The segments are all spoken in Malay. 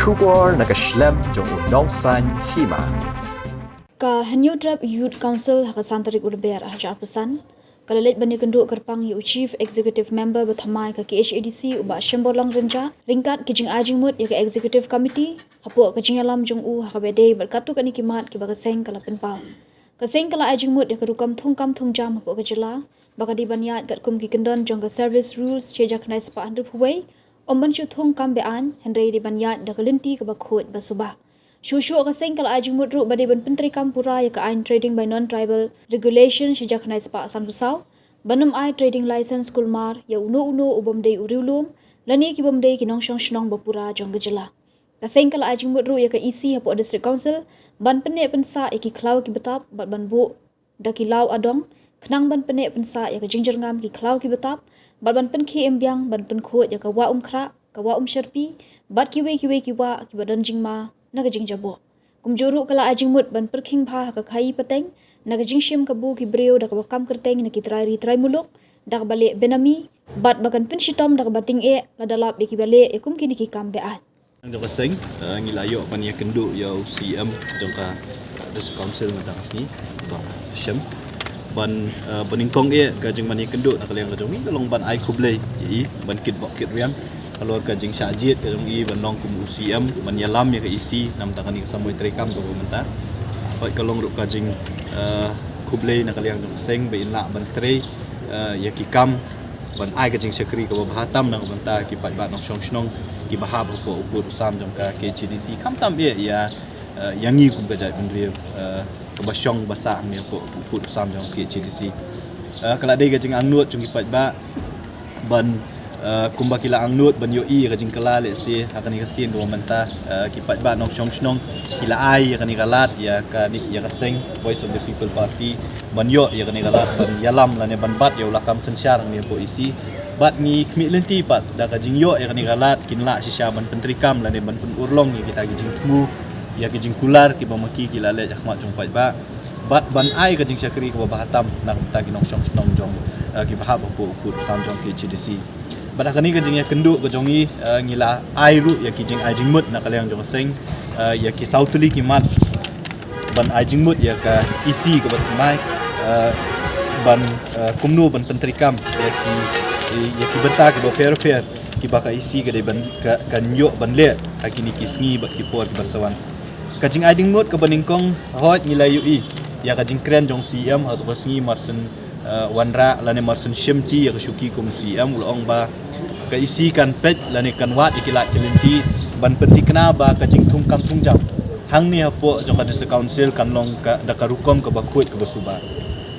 Shubor nakaslem jong unongsan hima. Ka Hanyu Drab Youth Council haka santarik urber hajar pesan. Kalalit bani kenduk kerpang yu Chief Executive Member berthamai ka KHADC uba Shemborlang Renja ringkat kijing ajing mut ya ka Executive Committee hapo kijing alam jong u haka bede berkatu kani kimat ki bagaseng kala penpau. Kaseng kala ajing mut ya ka rukam thungkam thungjam hapo ka jela baka di banyat kat kum ki kendon jong ka service rules chejak nai spa andu huwei omban chu thungkam bean hendrei di banyat da kalinti ka bakhot basubah. Shushu kaseng kala ajing mudru bade ban pentri kampura ya ka ain trading by non-tribal regulation sejak nai spa san busau banum ai trading license kulmar ya uno ubam dei uriulum lani ki bam dei ki nong shong shnong bapura jong gejela. Kaseng kala ajing mudru ya ka EC hapo district council ban pene pensa ya ki klau ki betap ban bu da ki lau adong khnang ban pene pensa ya ka jingjer ngam ki klau ki betap ban pen ki embyang ban pen khot ya ka wa khra ka wa sherpi bat ki we ki wa ki badan jingma naga jing jabo kumjuru kala ajing mut ban perking pha ka khai pateng naga jing shim ka bu ki breu da ka kam kerteng na ki trai muluk da ka bale benami bat bakan pen shitom da ka bating la dalap de ki bale kum ki ni ki kam beat Ang kaseng ngilayo pan ya kenduk ya CM jongka des council matasi ba shem ban beningkong ka jing man ya kenduk nak liang ka jong ni long ban ai kublei ji ban kit bok kit riam kalau ka jing syajit ka jong i ban nong kum UCM ban yalam ya ka isi nam takani ka samoi trekam ko menta oi ka long ru ka jing kublei nak liang jong seng be inla ban tre ya ki kam ban ai ka jing sekri ka bahatam nang menta ki pat ba nong shong shnong ki bahab ko ukur usam jong ka KCDC kam tam ya yangi kum ka jai ban rio ka basyong basa mi ko ukur usam jong KCDC kala dei ka jing anut jong ki pat ba ban kumba kila angnut ban yo i ka jing kala le si akani ka sin do menta ki pat ba nong shong shnong kila ai ya kani galat ya ka ni ya ka seng voice of the people party ban yo ya kani galat ban yalam la ne ban bat ya ulakam sensyar ni po isi bat ni kmi lenti pat da ka jing yo ya kani galat kinla sisya ban pentrikam la ne ban pun urlong ya kita jing tmu ya ki jing kular ki bamaki kila le ahmat jong pat ba bat ban ai ka jing syakri ko bahatam nak ta ki nong shong shnong jong ki bahab po sam jong ki CDC pada kani ka jing ya kenduk ka jongi ngila ai ru ya ki jing ai jing mut nak kaliang jong seng ya ki sautuli ki mat ban ai jing mut ya ka isi ka batmai ban kumnu ban pentrikam ya ki beta ki per ki baka isi ka de ban ka nyok ban le akini ki sngi bat ki por ban sawan ka jing ai jing mut ka baningkong hot ngila yu i ya ka jing kren jong CM atau sngi marsen wanra lane marsen shimti ya ka syuki kum CM ulong ba ka isi kan pet lani kan wat ikilat kelinti ban penti kena ba ka jing thungkam thungjam hang ni hapo jong ka district council kan long ka da ka rukom ka bakhut ka basuba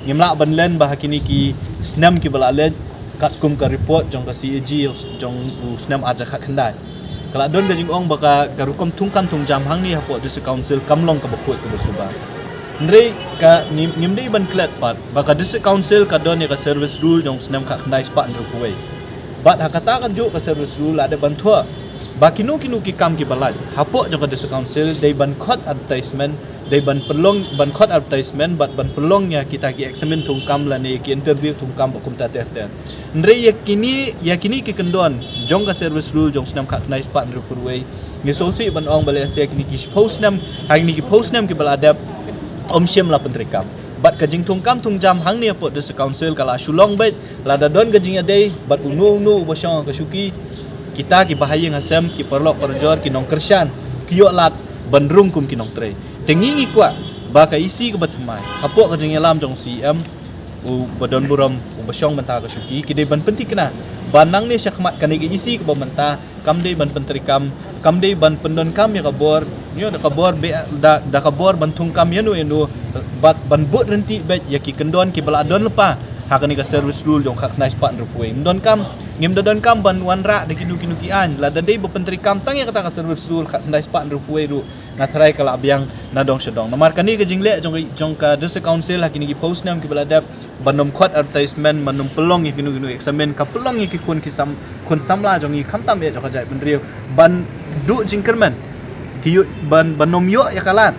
ngimla ban len ba hakini ki snam ki bala len kat kum ka report jong ka CAG jong snam aja khat khandai kala don ka jing ong ba ka rukom thungkam thungjam hang ni hapo district council kam long ka bakhut ka basuba ndrei ka ngimdei ban klet pat ba ka district council ka don ya ka service rule jong snam khat khandai spa ndru kuwei bat hakata kan juk ka service rule ada bantua bakinu ki kam ki balai hapok jong ka district council dei ban khot advertisement dei ban khot advertisement bat ban pelong ya kita ki examine thung kam la ne ki interview thung kam kum ta ter ndre yakini ki kendon jong ka service rule jong snam khat nai spa ndru purwei ngi sosi ban ong bale se kini ki post nam hagni ki post nam ki baladap om shem la pentrikam bat ka jing thungkam thungjam hang ni apo district council kala shulong bet lada don ka jing adei bat unu basang ka syuki kita ki bahaya ngasem ki perlok perjor ki nong kersyan ki yo lat bandrung kum ki nong tre tengingi kwa ba ka isi ka batmai apo ka jing alam jong CM u badon buram u basang banta ka syuki ki dei ban penti kena banang ni syakmat kan ki isi ka bamanta kam dei ban pentrikam kam dei ban pendon kam ya kabor nyo da kabor be da kabor bantung kam ya no bat ban but renti bet ya ki kendon ki bala don lepa hakani ka service rule jong khak nai spa ndrupuai don kam ngim don kam ban wanra de kinu ki an la dei be pentri kam tang ya kata ka service rule khak nai spa ndrupuai ru ngatrai kala abyang nadong sedong namar kani ka jingle jong ka district council hakini ki post nam ki bala dap banom khot advertisement manum pelong ya kinu examine ka pelong ya ki kun samla jong i khamtam ya jong ka jai ben riu ban du jingkerman ti ban banom yo ya kalan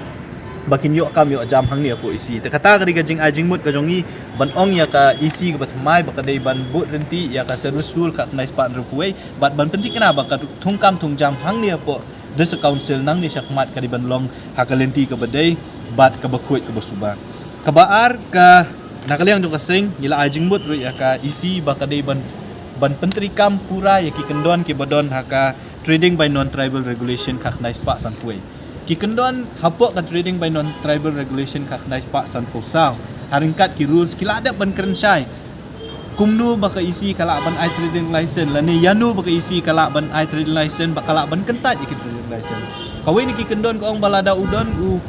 bakin yo kam yo jam hang ni apo isi te kata ka diga jing ajing mut ka jongi ban ong ya ka isi ka batmai baka dei ban but renti ya ka service rule ka nai spa rupuai bat ban penting kena baka thungkam thungjam hang ni apo Desa council nang ni syakmat kadiban long hakalenti ke badai bat ke bakuit ke basuba. Kabaar ka nakaliang jong kasing nila ajing mut ru ya ka isi bakadai ban penteri kam pura ya ki kendon ki badon haka trading by non tribal regulation kak nais pak san puai. Ki kendon hapok ka trading by non tribal regulation kak nais pak san posau. Haringkat ki rules kila ada ban kerensyai. Kumnu baka isi kalak ban I trading license lani yanu baka isi kalak ban I trading license bakalak ban kentat iki trading license. Kawai ni ki kendon ko ong balada udon u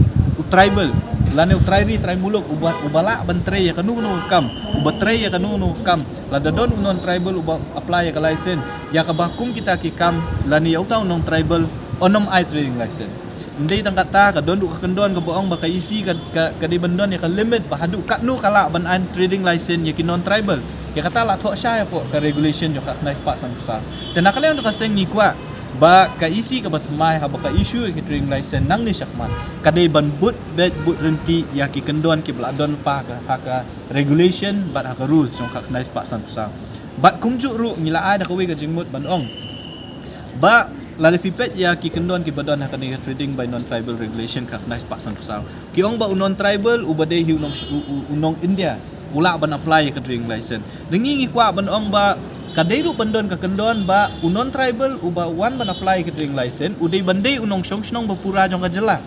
tribal lani u trairi trai muluk ubala ban trai ya kanu no kam ubat trai ya kanu no kam lada don unon tribal uba apply ya ka license ya ka bakum kita ki kam lani ya utau non tribal onom I trading license. Ndai tang kata ka don du ka kendon ka boong baka isi ka di bandon ya ka limit bahadu katnu kalak ban I trading license ya ki non tribal. Ya kata lah thok syai po ka regulation jo ka nice pak sang besar. Dan nakalian to kaseng ni kwa ba ka isi ka batmai ha ba ka issue ki trading license nang ni syakman. Kadai ban but renti ya ki kendon ki bladon pa ka regulation bat ha ka rules jo ka nice pak sang besar. Bat kumjuk ru ngila ai da ka we ka jingmut ban ong. Ba la fipet ya ki kendon ki badon ha ka ni trading by non tribal regulation ka nice pak sang besar. Ki ong ba unon tribal ubade hi unong India. Ulak ban apply ke trading license. Dengi ngikwa ban ong ba kadairu pendon ka kendon ba unon tribal uba wan ban apply ke trading license udai bandai unong song ba pura jong ka jela.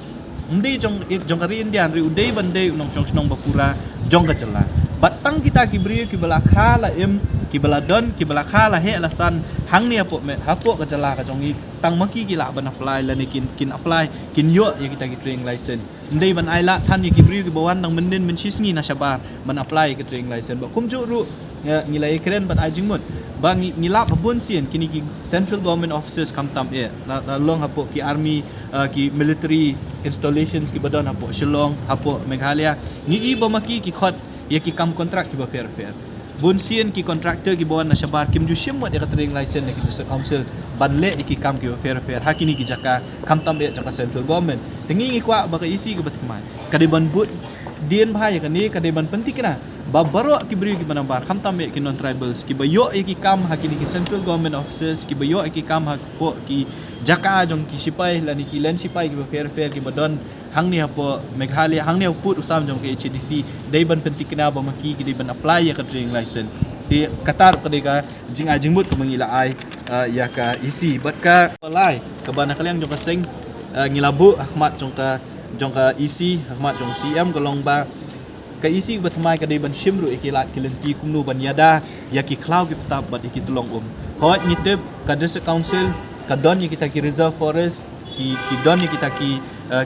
Undi jong kari Indian ri udai bandai unong song ba pura jong ka jela. Batang kita ki brio ki balakha la im ki baladon ki balakha la he alasan hang ni apo me hapo ka jela ka jong tang maki ki la ban apply la ni kin apply kin yo ya kita ki trading license. Ndai ban aila than ki brio ki bawan nang menden men sisngi na sabar ban apply ke trading license ba kumju ru ngilai keren ban ajing mut ba ngilap babun sien kini ki central government offices kam tam e la long hapo ki army ki military installations ki badon hapo Shillong hapo Meghalaya ni iba maki ki khot ya ki kam kontrak ki ba fair bun sien ki contractor ki bawan na sabar kim ju shim wat ya ka trading license ki district council banle ki kam ki fair hakini ki jaka kam tam e jaka central government tengi kwa ba ka isi ki batmai kadiban but dien bahaya kan ni kadiban penting kena babaro ki beri ki banambar kam tam e ki non tribals ki bayo e ki kam hakini ki central government offices ki bayo e ki kam hapo ki jaka jong ki sipai lani ki len sipai ki fair ki badon hang ni hapo Meghalaya hang ni put ustam jong ke HDC dai ban penting kena ba maki ki dai ban apply ya ka trading license ti katar ka dai ka jing but ko mangila ai ya ka isi bat ka apply ka bana kalian jong ka seng ngilabu Ahmad jong ka isi Ahmad jong CM kolong ba ka isi batmai ka dai ban shimru ikilat kilenti kumnu ban yada ya ki cloud ki petap bat iki tulong hot ngitep ka district council ka don ya kita ki reserve forest ki don ya kita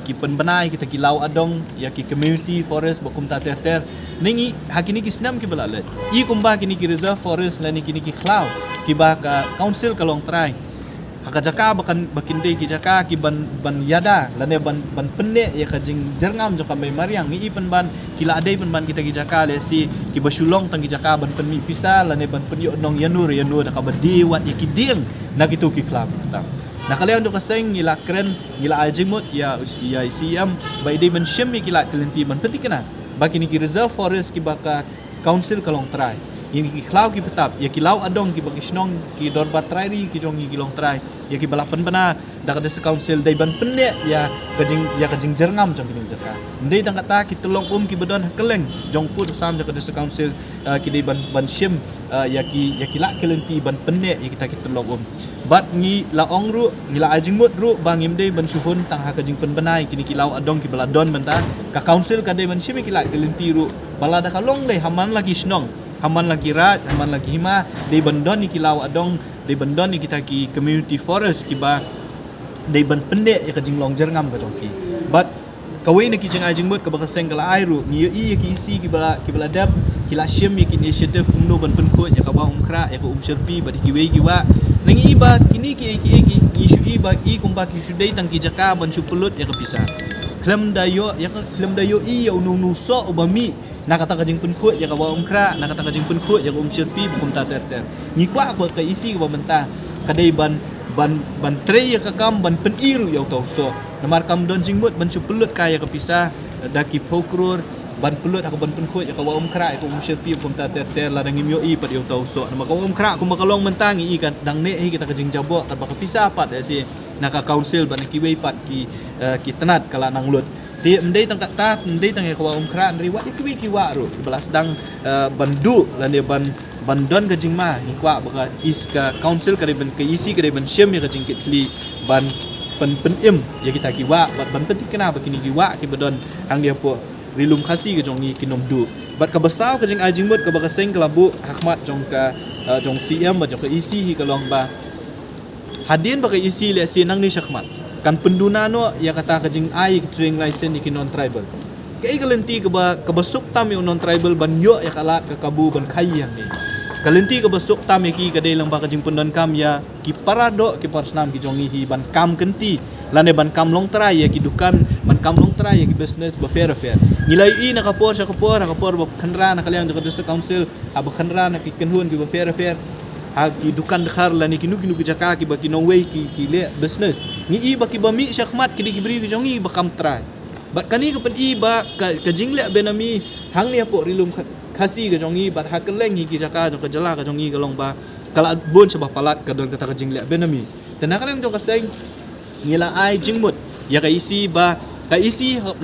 ki penbenai kita ki lau adong ya ki community forest bakum ta ter ningi hakini ki snam ki balalet i kumba kini ki reserve forest lani kini ki cloud ki ba ka council ka long try haka jaka bakin dei ki jaka ki ban yada lane ban penne ya ka jing jerngam jo kambai mariang ni pen ban kila adai pen ban kita ki jaka le si ki basulong tang ki jaka ban penmi pisa lane ban penyo nong yanur da ka badi wat ya ki ding na gitu ki club petang na kalian do kaseng ngila keren ngila aljimut ya CM by day ban shemi kila talenti ban penting kena baki ni ki reserve forest ki baka council kalong try ini ki cloud ki petap ya ki lau adong ki bagi snong ki dorbat trairi ki jongi ki long try ya ki balapan bana da ka des council dai ban penne ya kajing jerngam jong ki jaka ndai tang kata ki tolong ki bedon keleng jong put sam da ka des council ki dai ban shim ya ki la kelenti ban penne ya kita ki tolong bat ngi la ong ru ngi la ajing mut ru bangim dei ban suhun tang ha kajing penbenai kini ki lau adong ki baladon benta ka council ka dai ban shim ki la kelenti ru balada ka long le haman lagi snong haman lagi rat haman lagi hima dei bandon ni kilau adong dei bandon ni kita ki community forest ki ba dei ban pendek ya ka jinglong jerngam ka jongki but kawai ni ki jing ajing mut ka ba kaseng kala airu ni i ki isi ki bala dab ki la shim ki initiative kumno ban penko ya ka ba umkra ya ka umserpi ba ki wei ki wa nang iba kini ki isu iba i kumba ki sudai tang ki jaka ban supulut ya ka pisa klem dayo i ya unu so ubami nakata kajing penkut ya ka ba umkra nakata kajing penkut ya ka umserpi bukum ta ter ni kwa ba ka isi ka ba benta kadai ban tre ya ka kam ban peniru ya tau so namar kam don jingmut ban supulut ka ya ka pisa daki pokrur ban pelut aku ban penkut ya ka ba umkra ya ka umserpi bukum ta ter la dangim yo i pat ya tau so nama ka umkra ku makalong mentang i kan dang ne kita kajing jabok ta ba ka pisa pat ya si naka council ban ki wei pat ki tenat kala nang lut ti mdei tang ta mdei tang kwa kran ri wa ki wa ru belas dang bandu lan dia ban don ka jingma ni kwa ba is ka council ka ban ka isi ka ban shem ya ka jing kitli ban pen im ya kita ki wa ban penti kena ba kini ki wa ki badon ang dia po rilum khasi ka jong ni kinom du bat ka basau ka jing ai jing mut ka ba ka seng kalabu hakmat jong ka jong CM ba jong ka isi hi ka long ba hadin ba ka isi le si nang ni syakmat kan penduna no ya kata ka jing ai training license ni ki non tribal kai galenti ka ba suk tam yo non tribal ban yo ya kala ka kabu ban khayang ni kalenti ka ba suk tam ya ki ka dei lang ba ka jing pendon kam ya ki parado ki parsnam ki jong hi ban kam kenti lane ban kam long try ya ki dukan ban kam long try ya ki business ba fair nilai i nakapor ba khanra na kalyang ka sa council aba khanra na ki kenhun ki ba fair ha ki dukan dekhar la ni kinu ki jaka ki ba ki nong wei ki le business ni i ba ki ba mi syakmat ki di bri ki jong i ba kam try bat kani ka pen i ba ka jingle benami hang ni apo rilum khasi ka jong i bat ha keleng ki jaka jong ka jala ka jong i ka long ba kala bon sebab palat ka don kata ka jingle benami tenakalang jong ka seng ngila ai jingmut ya ka isi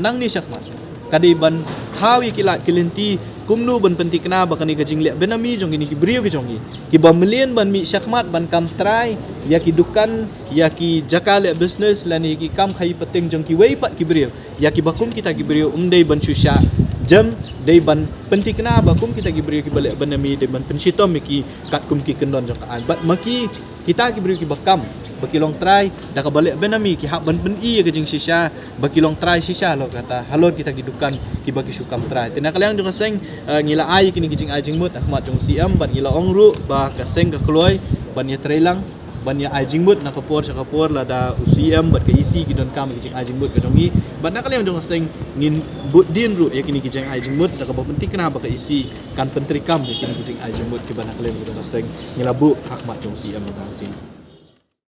nang ni syakmat kadai ban thawi kilat kilenti kumnu ban penti kena ba kani ka jingle benami jong ini ki brio ki jongi ki ba million ban mi syakmat ban kam try ya ki dukan ya ki jakale business lani ki kam khai pateng jong ki wei pat ki brio ya ki bakum kita ki brio umdai ban susya jam dai ban penti kena ba kum kita ki brio ki balik benami dai ban pensitom ki kat kum ki kendon jong ka bat maki kita ki brio ki bakam bakilong try dah balik benami ki hak ban i ke jing shisha bakilong try shisha lo kata halon kita gidukan ki bagi sukam try tina kalang jong seng ngila ai kini kijing ai jing mut ahmad jong siam ban ngila ongru ba ka seng ka kloi ban ya trelang ban ya ai jing mut na kapor la da ucm bat ka isi ki don kam kijing ai jing mut ka jongi ban na kalang jong seng ngin but din ru ya kini kijing ai jing mut da ka penting kena ba ka isi kan pentri kam ya kini kijing ai jing mut ki ban na kalang jong seng ngila bu ahmad jong siam ta sin